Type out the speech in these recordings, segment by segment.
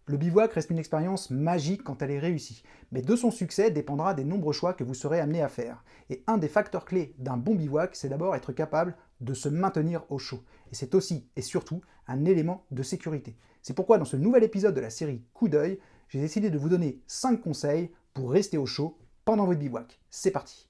Le bivouac reste une expérience magique quand elle est réussie, mais de son succès dépendra des nombreux choix que vous serez amené à faire. Et un des facteurs clés d'un bon bivouac, c'est d'abord être capable de se maintenir au chaud. Et c'est aussi et surtout un élément de sécurité. C'est pourquoi dans ce nouvel épisode de la série Coup d'œil, j'ai décidé de vous donner 5 conseils pour rester au chaud pendant votre bivouac. C'est parti!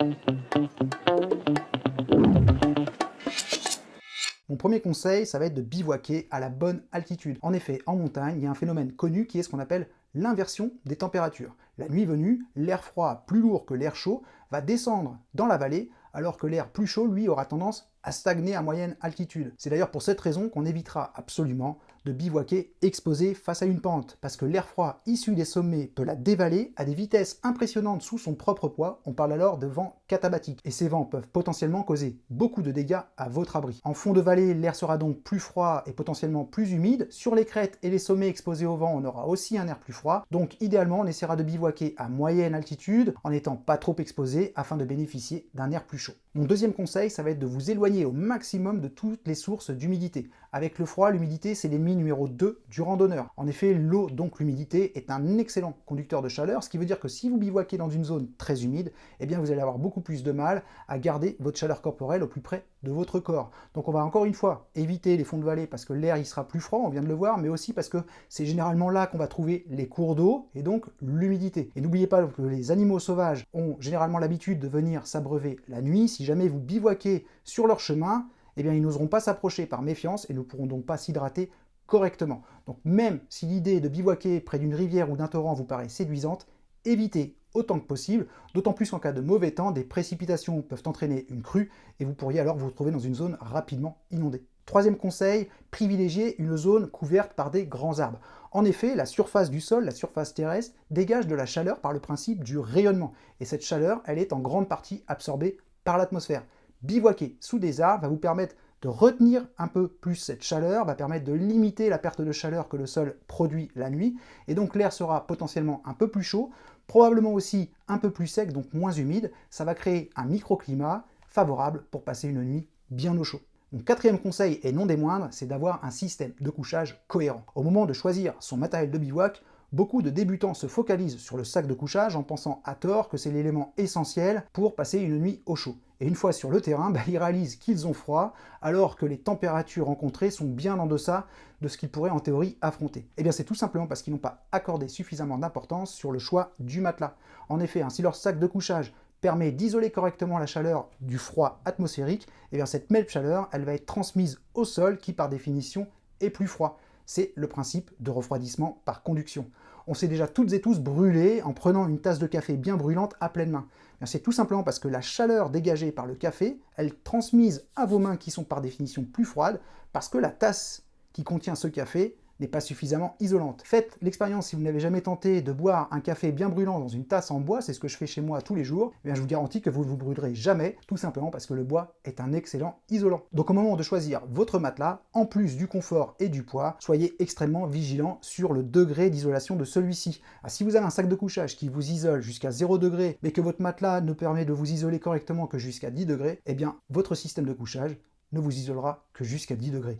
Mon premier conseil, ça va être de bivouaquer à la bonne altitude. En effet, en montagne, il y a un phénomène connu qui est ce qu'on appelle l'inversion des températures. La nuit venue, l'air froid plus lourd que l'air chaud va descendre dans la vallée, alors que l'air plus chaud, lui, aura tendance à stagner à moyenne altitude. C'est d'ailleurs pour cette raison qu'on évitera absolument de bivouaquer exposé face à une pente, parce que l'air froid issu des sommets peut la dévaler à des vitesses impressionnantes sous son propre poids. On parle alors de vents catabatiques, et ces vents peuvent potentiellement causer beaucoup de dégâts à votre abri. En fond de vallée, l'air sera donc plus froid et potentiellement plus humide. Sur les crêtes et les sommets exposés au vent, on aura aussi un air plus froid. Donc idéalement, on essaiera de bivouaquer à moyenne altitude, en n'étant pas trop exposé, afin de bénéficier d'un air plus chaud. Mon deuxième conseil, ça va être de vous éloigner au maximum de toutes les sources d'humidité. Avec le froid, l'humidité, c'est l'ennemi numéro 2 du randonneur. En effet, l'eau, donc l'humidité, est un excellent conducteur de chaleur, ce qui veut dire que si vous bivouaquez dans une zone très humide, eh bien vous allez avoir beaucoup plus de mal à garder votre chaleur corporelle au plus près de votre corps. Donc on va encore une fois éviter les fonds de vallée parce que l'air il sera plus froid, on vient de le voir, mais aussi parce que c'est généralement là qu'on va trouver les cours d'eau et donc l'humidité. Et n'oubliez pas que les animaux sauvages ont généralement l'habitude de venir s'abreuver la nuit. Si jamais vous bivouaquez sur leur chemin, eh bien ils n'oseront pas s'approcher par méfiance et ne pourront donc pas s'hydrater correctement. Donc même si l'idée de bivouaquer près d'une rivière ou d'un torrent vous paraît séduisante, évitez autant que possible, d'autant plus qu'en cas de mauvais temps, des précipitations peuvent entraîner une crue et vous pourriez alors vous retrouver dans une zone rapidement inondée. Troisième conseil, privilégiez une zone couverte par des grands arbres. En effet, la surface du sol, la surface terrestre, dégage de la chaleur par le principe du rayonnement. Et cette chaleur, elle est en grande partie absorbée par l'atmosphère. Bivouaquer sous des arbres va vous permettre de retenir un peu plus cette chaleur, va permettre de limiter la perte de chaleur que le sol produit la nuit, et donc l'air sera potentiellement un peu plus chaud, probablement aussi un peu plus sec, donc moins humide. Ça va créer un microclimat favorable pour passer une nuit bien au chaud. Mon quatrième conseil, et non des moindres, c'est d'avoir un système de couchage cohérent. Au moment de choisir son matériel de bivouac, beaucoup de débutants se focalisent sur le sac de couchage en pensant à tort que c'est l'élément essentiel pour passer une nuit au chaud. Et une fois sur le terrain, ils réalisent qu'ils ont froid, alors que les températures rencontrées sont bien en deçà de ce qu'ils pourraient en théorie affronter. Et bien c'est tout simplement parce qu'ils n'ont pas accordé suffisamment d'importance sur le choix du matelas. En effet, si leur sac de couchage permet d'isoler correctement la chaleur du froid atmosphérique, et bien cette même chaleur, elle va être transmise au sol qui par définition est plus froid. C'est le principe de refroidissement par conduction. On s'est déjà toutes et tous brûlés en prenant une tasse de café bien brûlante à pleine main. C'est tout simplement parce que la chaleur dégagée par le café, elle est transmise à vos mains qui sont par définition plus froides, parce que la tasse qui contient ce café n'est pas suffisamment isolante. Faites l'expérience si vous n'avez jamais tenté de boire un café bien brûlant dans une tasse en bois, c'est ce que je fais chez moi tous les jours, je vous garantis que vous ne vous brûlerez jamais, tout simplement parce que le bois est un excellent isolant. Donc au moment de choisir votre matelas, en plus du confort et du poids, soyez extrêmement vigilant sur le degré d'isolation de celui-ci. Si vous avez un sac de couchage qui vous isole jusqu'à 0 degré, mais que votre matelas ne permet de vous isoler correctement que jusqu'à 10 degrés, eh bien votre système de couchage ne vous isolera que jusqu'à 10 degrés.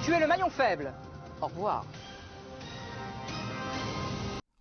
Tu es le maillon faible. Au revoir.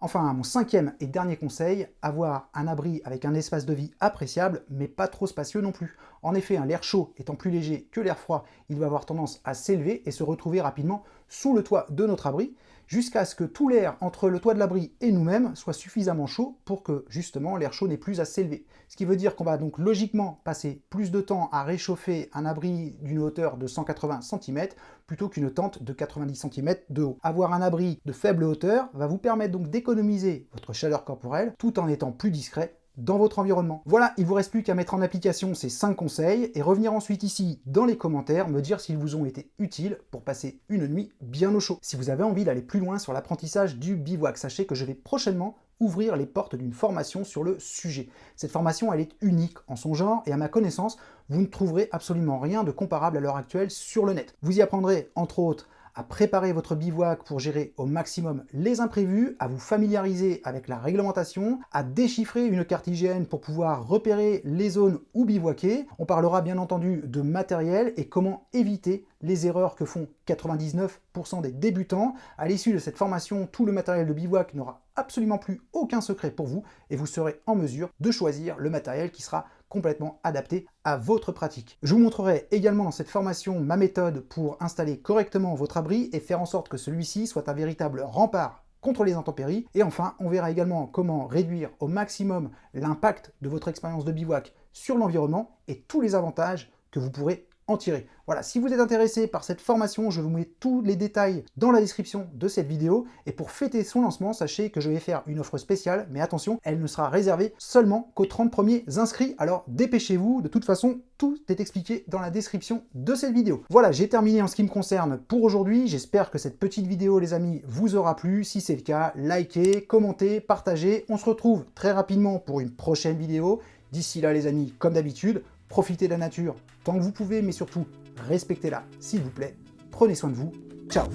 Enfin, mon cinquième et dernier conseil, avoir un abri avec un espace de vie appréciable, mais pas trop spacieux non plus. En effet, l'air chaud étant plus léger que l'air froid, il va avoir tendance à s'élever et se retrouver rapidement sous le toit de notre abri, jusqu'à ce que tout l'air entre le toit de l'abri et nous-mêmes soit suffisamment chaud pour que, justement, l'air chaud n'ait plus à s'élever. Ce qui veut dire qu'on va donc logiquement passer plus de temps à réchauffer un abri d'une hauteur de 180 cm plutôt qu'une tente de 90 cm de haut. Avoir un abri de faible hauteur va vous permettre donc d'économiser votre chaleur corporelle tout en étant plus discret dans votre environnement. Voilà, il ne vous reste plus qu'à mettre en application ces 5 conseils et revenir ensuite ici dans les commentaires me dire s'ils vous ont été utiles pour passer une nuit bien au chaud. Si vous avez envie d'aller plus loin sur l'apprentissage du bivouac, sachez que je vais prochainement ouvrir les portes d'une formation sur le sujet. Cette formation, elle est unique en son genre et à ma connaissance, vous ne trouverez absolument rien de comparable à l'heure actuelle sur le net. Vous y apprendrez entre autres à préparer votre bivouac pour gérer au maximum les imprévus, à vous familiariser avec la réglementation, à déchiffrer une carte IGN pour pouvoir repérer les zones où bivouaquer. On parlera bien entendu de matériel et comment éviter les erreurs que font 99% des débutants. À l'issue de cette formation, tout le matériel de bivouac n'aura absolument plus aucun secret pour vous et vous serez en mesure de choisir le matériel qui sera complètement adapté à votre pratique. Je vous montrerai également dans cette formation ma méthode pour installer correctement votre abri et faire en sorte que celui-ci soit un véritable rempart contre les intempéries. Et enfin, on verra également comment réduire au maximum l'impact de votre expérience de bivouac sur l'environnement et tous les avantages que vous pourrez en tirer. Voilà, si vous êtes intéressé par cette formation, je vous mets tous les détails dans la description de cette vidéo. Et pour fêter son lancement, sachez que je vais faire une offre spéciale, mais attention, elle ne sera réservée seulement qu'aux 30 premiers inscrits. Alors dépêchez-vous, de toute façon, tout est expliqué dans la description de cette vidéo. Voilà, j'ai terminé en ce qui me concerne pour aujourd'hui. J'espère que cette petite vidéo, les amis, vous aura plu. Si c'est le cas, likez, commentez, partagez. On se retrouve très rapidement pour une prochaine vidéo. D'ici là, les amis, comme d'habitude, profitez de la nature tant que vous pouvez, mais surtout, respectez-la, s'il vous plaît. Prenez soin de vous. Ciao!